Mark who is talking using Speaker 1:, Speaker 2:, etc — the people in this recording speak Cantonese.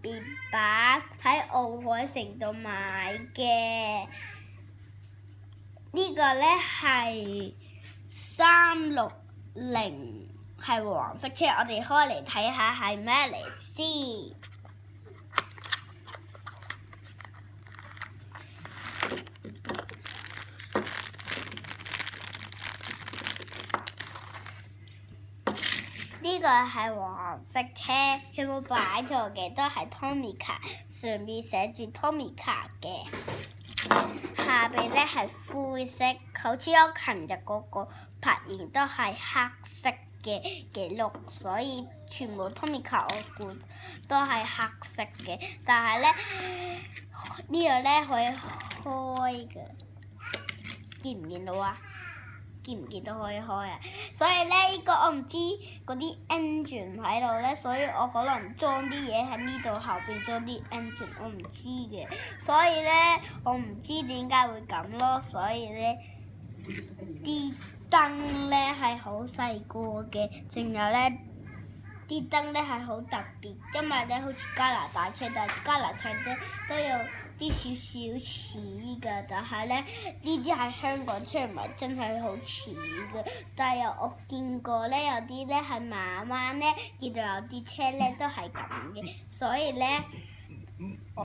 Speaker 1: 別版喺奧海城度買嘅。呢個呢係360，係黃色車，我哋開嚟睇下係咩嚟先。呢個係黃色車，佢冇擺錯嘅，都係 Tomica， 上面寫住 Tomica 嘅。下邊呢係灰色，好似我琴日嗰個拍完都係黑色嘅記錄，所以全部 Tomica 我估都係黑色嘅。但係呢，呢個呢可以開嘅，見唔見到啊？見唔見到可以開啊？所以呢，呢個我唔知嗰啲 engine 喺度呢，所以我可能裝啲嘢喺呢度後邊裝啲 engine， 我唔知嘅。所以呢，我唔知點解會咁咯。所以呢，啲燈呢係好細個嘅，仲有呢啲燈呢係好特別，因為呢好似加拿大車，但係加拿大車都有啲少少似㗎，但係呢啲係香港車，唔係真係好似嘅。但係我見過呢，有啲呢係慢慢呢，見到有啲車呢都係咁嘅，所以呢。